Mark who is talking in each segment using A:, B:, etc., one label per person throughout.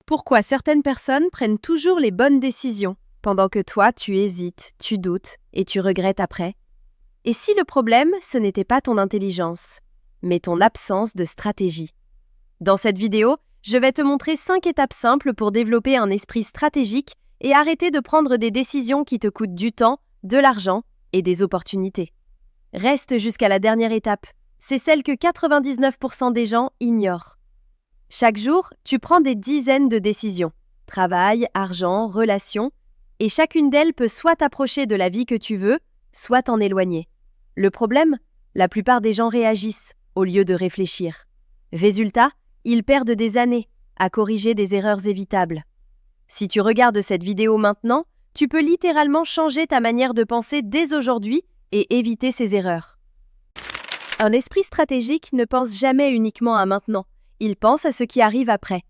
A: Pourquoi certaines personnes prennent toujours les bonnes décisions, pendant que toi, tu hésites, tu doutes et tu regrettes après? Et si le problème, ce n'était pas ton intelligence, mais ton absence de stratégie? Dans cette vidéo, je vais te montrer 5 étapes simples pour développer un esprit stratégique et arrêter de prendre des décisions qui te coûtent du temps, de l'argent et des opportunités. Reste jusqu'à la dernière étape. C'est celle que 99% des gens ignorent. Chaque jour, tu prends des dizaines de décisions. Travail, argent, relations. Et chacune d'elles peut soit t'approcher de la vie que tu veux, soit t'en éloigner. Le problème, la plupart des gens réagissent au lieu de réfléchir. Résultat, ils perdent des années à corriger des erreurs évitables. Si tu regardes cette vidéo maintenant, tu peux littéralement changer ta manière de penser dès aujourd'hui et éviter ces erreurs. Un esprit stratégique ne pense jamais uniquement à maintenant, il pense à ce qui arrive après.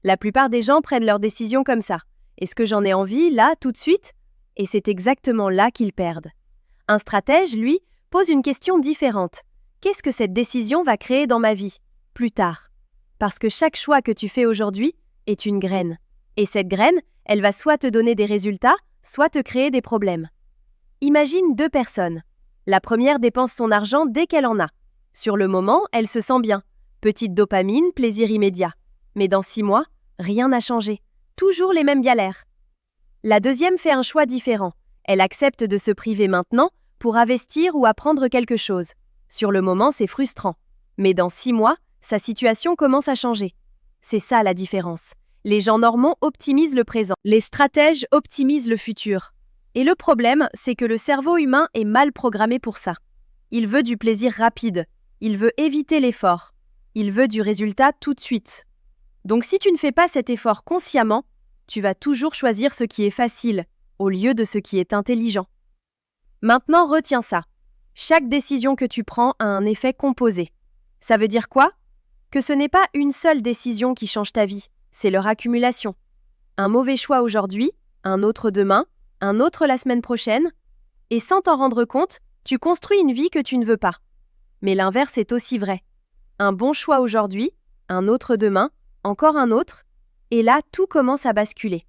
A: La plupart des gens prennent leurs décisions comme ça. Est-ce que j'en ai envie, là, tout de suite? Et c'est exactement là qu'ils perdent. Un stratège, lui, pose une question différente. Qu'est-ce que cette décision va créer dans ma vie, plus tard? Parce que chaque choix que tu fais aujourd'hui est une graine. Et cette graine, elle va soit te donner des résultats, soit te créer des problèmes. Imagine 2 personnes. La première dépense son argent dès qu'elle en a. Sur le moment, elle se sent bien. Petite dopamine, plaisir immédiat. Mais dans 6 mois, rien n'a changé. Toujours les mêmes galères. La deuxième fait un choix différent. Elle accepte de se priver maintenant pour investir ou apprendre quelque chose. Sur le moment, c'est frustrant. Mais dans 6 mois, sa situation commence à changer. C'est ça la différence. Les gens normaux optimisent le présent. Les stratèges optimisent le futur. Et le problème, c'est que le cerveau humain est mal programmé pour ça. Il veut du plaisir rapide. Il veut éviter l'effort. Il veut du résultat tout de suite. Donc si tu ne fais pas cet effort consciemment, tu vas toujours choisir ce qui est facile, au lieu de ce qui est intelligent. Maintenant, retiens ça. Chaque décision que tu prends a un effet composé. Ça veut dire quoi? Que ce n'est pas une seule décision qui change ta vie, c'est leur accumulation. Un mauvais choix aujourd'hui, un autre demain, un autre la semaine prochaine, et sans t'en rendre compte, tu construis une vie que tu ne veux pas. Mais l'inverse est aussi vrai. Un bon choix aujourd'hui, un autre demain, encore un autre, et là, tout commence à basculer.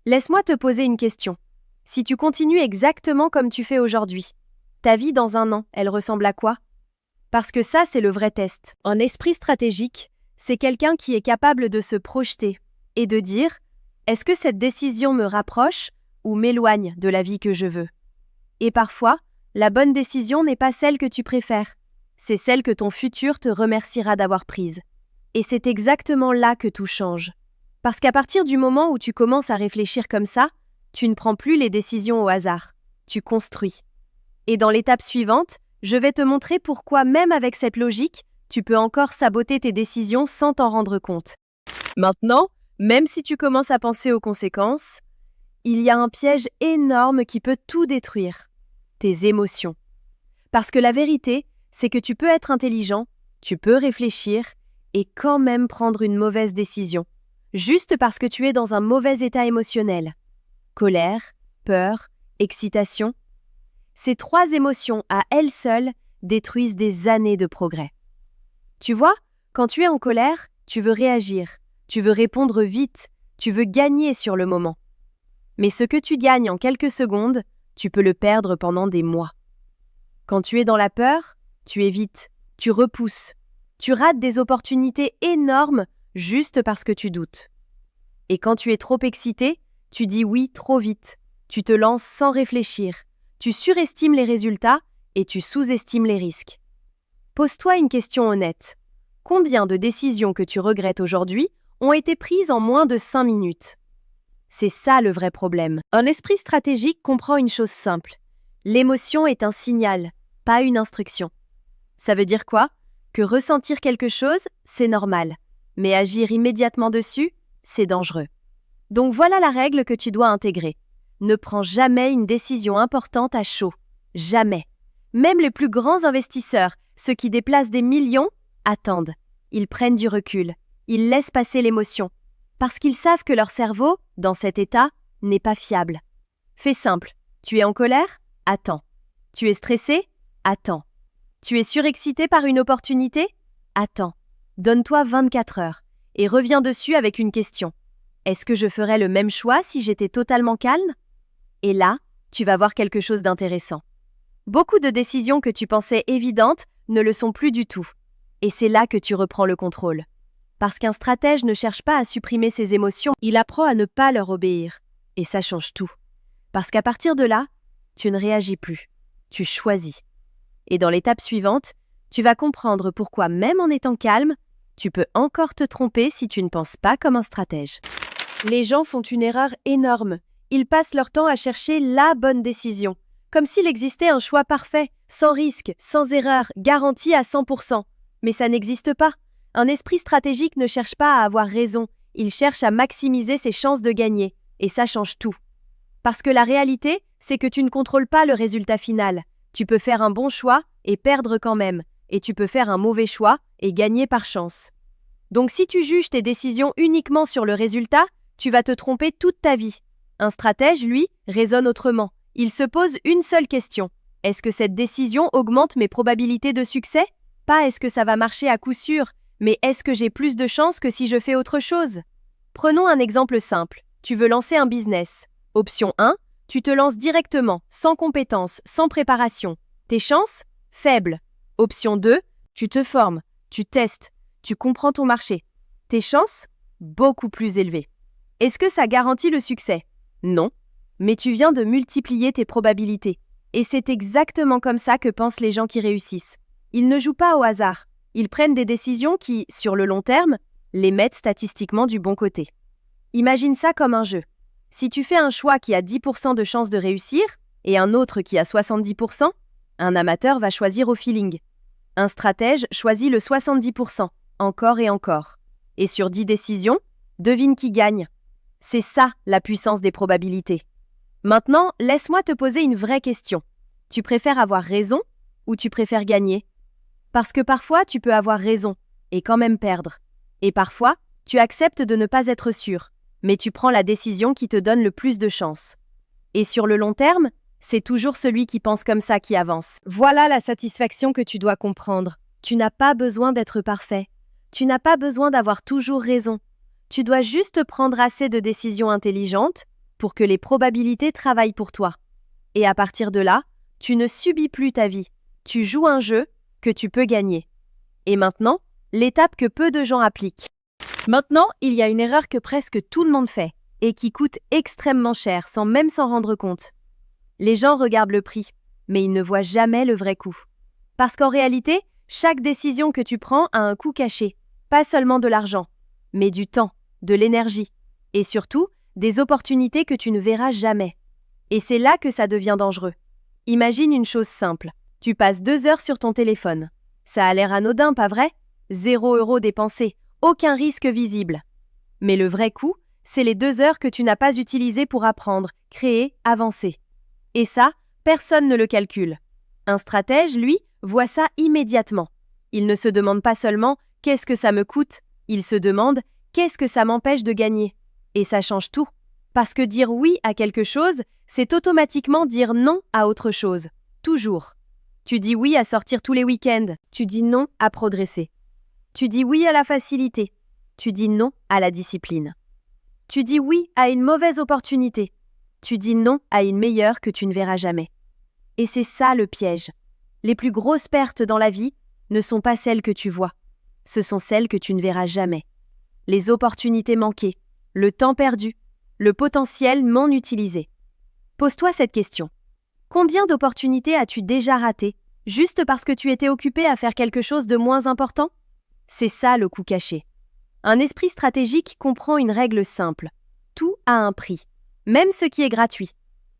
A: Laisse-moi te poser une question. Si tu continues exactement comme tu fais aujourd'hui, ta vie dans 1 an, elle ressemble à quoi? Parce que ça, c'est le vrai test. Un esprit stratégique, c'est quelqu'un qui est capable de se projeter et de dire « Est-ce que cette décision me rapproche ou m'éloigne de la vie que je veux ?» Et parfois, la bonne décision n'est pas celle que tu préfères, c'est celle que ton futur te remerciera d'avoir prise. Et c'est exactement là que tout change. Parce qu'à partir du moment où tu commences à réfléchir comme ça, tu ne prends plus les décisions au hasard, tu construis. Et dans l'étape suivante, je vais te montrer pourquoi même avec cette logique, tu peux encore saboter tes décisions sans t'en rendre compte. Maintenant, même si tu commences à penser aux conséquences, il y a un piège énorme qui peut tout détruire, tes émotions. Parce que la vérité, c'est que tu peux être intelligent, tu peux réfléchir et quand même prendre une mauvaise décision, juste parce que tu es dans un mauvais état émotionnel. Colère, peur, excitation. Ces 3 émotions à elles seules détruisent des années de progrès. Tu vois, quand tu es en colère, tu veux réagir, tu veux répondre vite, tu veux gagner sur le moment. Mais ce que tu gagnes en quelques secondes, tu peux le perdre pendant des mois. Quand tu es dans la peur, tu évites, tu repousses, tu rates des opportunités énormes juste parce que tu doutes. Et quand tu es trop excité, tu dis oui trop vite, tu te lances sans réfléchir, tu surestimes les résultats et tu sous-estimes les risques. Pose-toi une question honnête. Combien de décisions que tu regrettes aujourd'hui ont été prises en moins de 5 minutes? C'est ça le vrai problème. Un esprit stratégique comprend une chose simple. L'émotion est un signal, pas une instruction. Ça veut dire quoi? Que ressentir quelque chose, c'est normal. Mais agir immédiatement dessus, c'est dangereux. Donc voilà la règle que tu dois intégrer. Ne prends jamais une décision importante à chaud. Jamais. Même les plus grands investisseurs, ceux qui déplacent des millions, attendent. Ils prennent du recul. Ils laissent passer l'émotion. Parce qu'ils savent que leur cerveau, dans cet état, n'est pas fiable. Fais simple. Tu es en colère? Attends. Tu es stressé? Attends. Tu es surexcité par une opportunité? Attends. Donne-toi 24 heures et reviens dessus avec une question. Est-ce que je ferais le même choix si j'étais totalement calme? Et là, tu vas voir quelque chose d'intéressant. Beaucoup de décisions que tu pensais évidentes ne le sont plus du tout. Et c'est là que tu reprends le contrôle. Parce qu'un stratège ne cherche pas à supprimer ses émotions, il apprend à ne pas leur obéir. Et ça change tout. Parce qu'à partir de là, tu ne réagis plus. Tu choisis. Et dans l'étape suivante, tu vas comprendre pourquoi même en étant calme, tu peux encore te tromper si tu ne penses pas comme un stratège. Les gens font une erreur énorme. Ils passent leur temps à chercher la bonne décision, comme s'il existait un choix parfait, sans risque, sans erreur, garanti à 100%. Mais ça n'existe pas. Un esprit stratégique ne cherche pas à avoir raison, il cherche à maximiser ses chances de gagner. Et ça change tout. Parce que la réalité, c'est que tu ne contrôles pas le résultat final. Tu peux faire un bon choix et perdre quand même. Et tu peux faire un mauvais choix et gagner par chance. Donc si tu juges tes décisions uniquement sur le résultat, tu vas te tromper toute ta vie. Un stratège, lui, raisonne autrement. Il se pose une seule question. Est-ce que cette décision augmente mes probabilités de succès? Pas est-ce que ça va marcher à coup sûr, mais est-ce que j'ai plus de chances que si je fais autre chose? Prenons un exemple simple. Tu veux lancer un business. Option 1, tu te lances directement, sans compétences, sans préparation. Tes chances? Faibles. Option 2, tu te formes, tu testes, tu comprends ton marché. Tes chances? Beaucoup plus élevées. Est-ce que ça garantit le succès? Non, mais tu viens de multiplier tes probabilités. Et c'est exactement comme ça que pensent les gens qui réussissent. Ils ne jouent pas au hasard. Ils prennent des décisions qui, sur le long terme, les mettent statistiquement du bon côté. Imagine ça comme un jeu. Si tu fais un choix qui a 10% de chances de réussir et un autre qui a 70%, un amateur va choisir au feeling. Un stratège choisit le 70%, encore et encore. Et sur 10 décisions, devine qui gagne. C'est ça, la puissance des probabilités. Maintenant, laisse-moi te poser une vraie question. Tu préfères avoir raison ou tu préfères gagner? Parce que parfois, tu peux avoir raison et quand même perdre. Et parfois, tu acceptes de ne pas être sûr, mais tu prends la décision qui te donne le plus de chance. Et sur le long terme, c'est toujours celui qui pense comme ça qui avance. Voilà la satisfaction que tu dois comprendre. Tu n'as pas besoin d'être parfait. Tu n'as pas besoin d'avoir toujours raison. Tu dois juste prendre assez de décisions intelligentes pour que les probabilités travaillent pour toi. Et à partir de là, tu ne subis plus ta vie. Tu joues un jeu que tu peux gagner. Et maintenant, l'étape que peu de gens appliquent. Maintenant, il y a une erreur que presque tout le monde fait et qui coûte extrêmement cher sans même s'en rendre compte. Les gens regardent le prix, mais ils ne voient jamais le vrai coût. Parce qu'en réalité, chaque décision que tu prends a un coût caché, pas seulement de l'argent, mais du temps, de l'énergie, et surtout, des opportunités que tu ne verras jamais. Et c'est là que ça devient dangereux. Imagine une chose simple. Tu passes 2 heures sur ton téléphone. Ça a l'air anodin, pas vrai? 0 € dépensés, aucun risque visible. Mais le vrai coût, c'est les 2 heures que tu n'as pas utilisées pour apprendre, créer, avancer. Et ça, personne ne le calcule. Un stratège, lui, voit ça immédiatement. Il ne se demande pas seulement « qu'est-ce que ça me coûte ?» Il se demande « qu'est-ce que ça m'empêche de gagner ?» Et ça change tout. Parce que dire oui à quelque chose, c'est automatiquement dire non à autre chose. Toujours. Tu dis oui à sortir tous les week-ends. Tu dis non à progresser. Tu dis oui à la facilité. Tu dis non à la discipline. Tu dis oui à une mauvaise opportunité. Tu dis non à une meilleure que tu ne verras jamais. Et c'est ça le piège. Les plus grosses pertes dans la vie ne sont pas celles que tu vois. Ce sont celles que tu ne verras jamais. Les opportunités manquées, le temps perdu, le potentiel non utilisé. Pose-toi cette question. Combien d'opportunités as-tu déjà ratées, juste parce que tu étais occupé à faire quelque chose de moins important? C'est ça le coût caché. Un esprit stratégique comprend une règle simple. Tout a un prix, même ce qui est gratuit.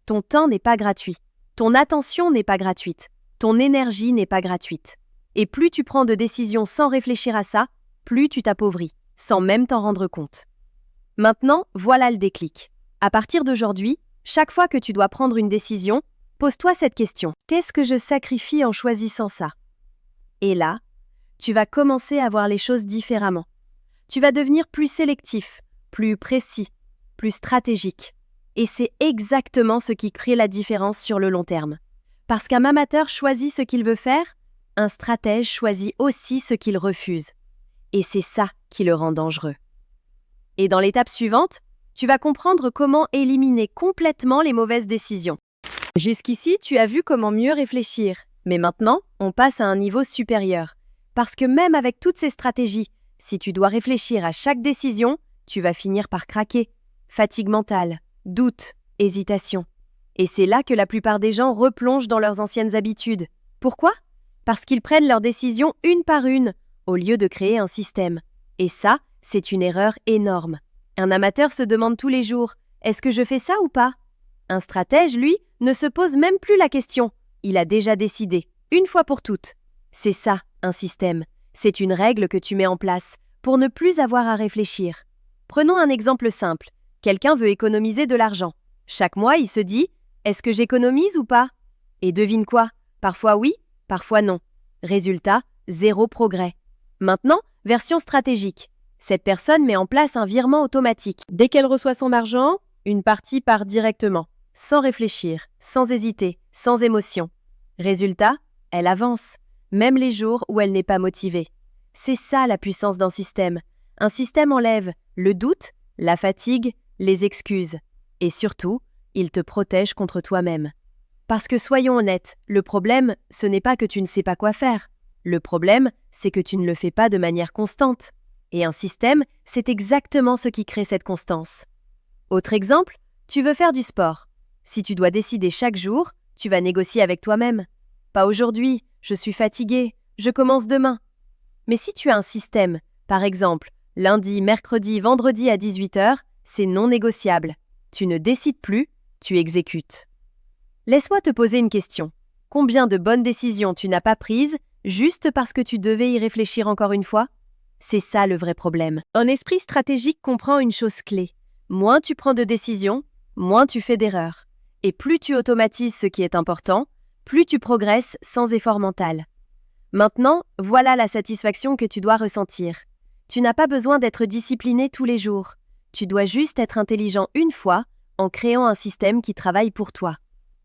A: Ton temps n'est pas gratuit. Ton attention n'est pas gratuite. Ton énergie n'est pas gratuite. Et plus tu prends de décisions sans réfléchir à ça, plus tu t'appauvris, sans même t'en rendre compte. Maintenant, voilà le déclic. À partir d'aujourd'hui, chaque fois que tu dois prendre une décision, pose-toi cette question. Qu'est-ce que je sacrifie en choisissant ça? Et là, tu vas commencer à voir les choses différemment. Tu vas devenir plus sélectif, plus précis, plus stratégique. Et c'est exactement ce qui crée la différence sur le long terme. Parce qu'un amateur choisit ce qu'il veut faire, un stratège choisit aussi ce qu'il refuse. Et c'est ça qui le rend dangereux. Et dans l'étape suivante, Tu vas comprendre comment éliminer complètement les mauvaises décisions. Jusqu'ici, tu as vu comment mieux réfléchir. Mais maintenant, on passe à un niveau supérieur. Parce que même avec toutes ces stratégies, si tu dois réfléchir à chaque décision, tu vas finir par craquer. Fatigue mentale, doute, hésitation. Et c'est là que la plupart des gens replongent dans leurs anciennes habitudes. Pourquoi? Parce qu'ils prennent leurs décisions une par une, au lieu de créer un système. Et ça, c'est une erreur énorme. Un amateur se demande tous les jours, est-ce que je fais ça ou pas? Un stratège, lui, ne se pose même plus la question. Il a déjà décidé, une fois pour toutes. C'est ça, un système. C'est une règle que tu mets en place pour ne plus avoir à réfléchir. Prenons un exemple simple. Quelqu'un veut économiser de l'argent. Chaque mois, il se dit, est-ce que j'économise ou pas? Et devine quoi? Parfois oui, parfois non. Résultat, zéro progrès. Maintenant, version stratégique. Cette personne met en place un virement automatique. Dès qu'elle reçoit son argent, une partie part directement, sans réfléchir, sans hésiter, sans émotion. Résultat, elle avance, même les jours où elle n'est pas motivée. C'est ça la puissance d'un système. Un système enlève le doute, la fatigue, les excuses. Et surtout, il te protège contre toi-même. Parce que soyons honnêtes, le problème, ce n'est pas que tu ne sais pas quoi faire. Le problème, c'est que tu ne le fais pas de manière constante. Et un système, c'est exactement ce qui crée cette constance. Autre exemple, tu veux faire du sport. Si tu dois décider chaque jour, tu vas négocier avec toi-même. Pas aujourd'hui, je suis fatigué, je commence demain. Mais si tu as un système, par exemple, lundi, mercredi, vendredi à 18h, c'est non négociable. Tu ne décides plus, tu exécutes. Laisse-moi te poser une question. Combien de bonnes décisions tu n'as pas prises juste parce que tu devais y réfléchir encore une fois? C'est ça le vrai problème. Un esprit stratégique comprend une chose clé. Moins tu prends de décisions, moins tu fais d'erreurs. Et plus tu automatises ce qui est important, plus tu progresses sans effort mental. Maintenant, voilà la satisfaction que tu dois ressentir. Tu n'as pas besoin d'être discipliné tous les jours. Tu dois juste être intelligent une fois en créant un système qui travaille pour toi.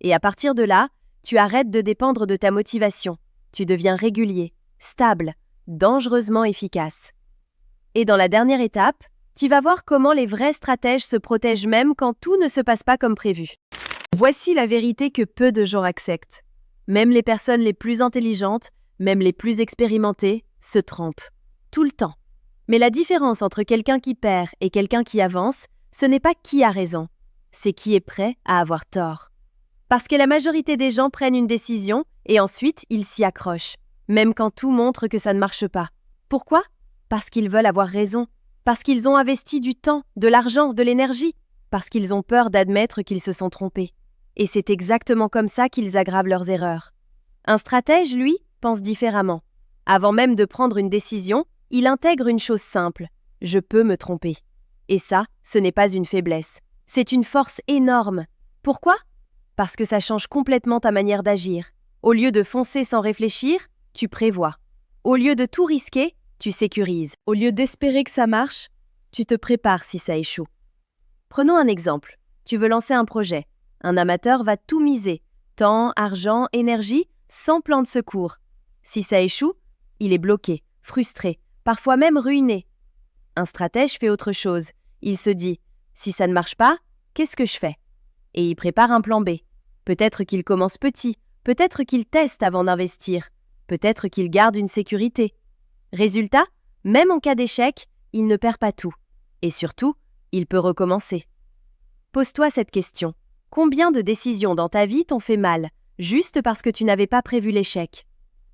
A: Et à partir de là, tu arrêtes de dépendre de ta motivation. Tu deviens régulier, stable, dangereusement efficace. Et dans la dernière étape, tu vas voir comment les vrais stratèges se protègent même quand tout ne se passe pas comme prévu. Voici la vérité que peu de gens acceptent. Même les personnes les plus intelligentes, même les plus expérimentées, se trompent. Tout le temps. Mais la différence entre quelqu'un qui perd et quelqu'un qui avance, ce n'est pas qui a raison, c'est qui est prêt à avoir tort. Parce que la majorité des gens prennent une décision et ensuite ils s'y accrochent, même quand tout montre que ça ne marche pas. Pourquoi? Parce qu'ils veulent avoir raison, parce qu'ils ont investi du temps, de l'argent, de l'énergie, parce qu'ils ont peur d'admettre qu'ils se sont trompés. Et c'est exactement comme ça qu'ils aggravent leurs erreurs. Un stratège, lui, pense différemment. Avant même de prendre une décision, il intègre une chose simple. Je peux me tromper. Et ça, ce n'est pas une faiblesse. C'est une force énorme. Pourquoi? Parce que ça change complètement ta manière d'agir. Au lieu de foncer sans réfléchir, tu prévois. Au lieu de tout risquer, tu sécurises. Au lieu d'espérer que ça marche, tu te prépares si ça échoue. Prenons un exemple. Tu veux lancer un projet. Un amateur va tout miser. Temps, argent, énergie, sans plan de secours. Si ça échoue, il est bloqué, frustré, parfois même ruiné. Un stratège fait autre chose. Il se dit, si ça ne marche pas, qu'est-ce que je fais? Et il prépare un plan B. Peut-être qu'il commence petit, peut-être qu'il teste avant d'investir, peut-être qu'il garde une sécurité. Résultat, même en cas d'échec, il ne perd pas tout. Et surtout, il peut recommencer. Pose-toi cette question. Combien de décisions dans ta vie t'ont fait mal, juste parce que tu n'avais pas prévu l'échec?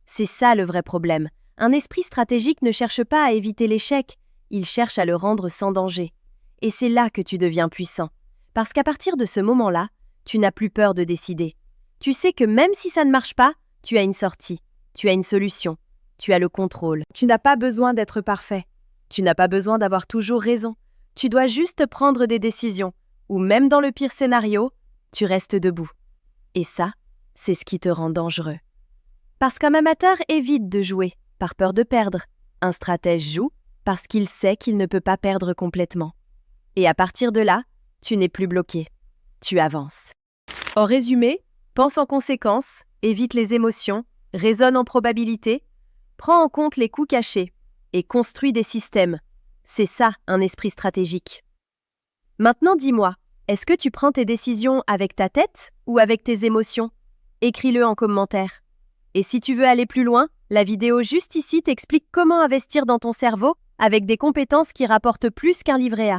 A: C'est ça le vrai problème. Un esprit stratégique ne cherche pas à éviter l'échec, il cherche à le rendre sans danger. Et c'est là que tu deviens puissant. Parce qu'à partir de ce moment-là, tu n'as plus peur de décider. Tu sais que même si ça ne marche pas, tu as une sortie, tu as une solution, tu as le contrôle. Tu n'as pas besoin d'être parfait. Tu n'as pas besoin d'avoir toujours raison. Tu dois juste prendre des décisions, ou même dans le pire scénario, tu restes debout. Et ça, c'est ce qui te rend dangereux. Parce qu'un amateur évite de jouer, par peur de perdre. Un stratège joue parce qu'il sait qu'il ne peut pas perdre complètement. Et à partir de là, tu n'es plus bloqué. Tu avances. En résumé, pense en conséquence, évite les émotions, raisonne en probabilité, prends en compte les coûts cachés et construis des systèmes. C'est ça, un esprit stratégique. Maintenant dis-moi, est-ce que tu prends tes décisions avec ta tête ou avec tes émotions? Écris-le en commentaire. Et si tu veux aller plus loin, la vidéo juste ici t'explique comment investir dans ton cerveau avec des compétences qui rapportent plus qu'un livret A.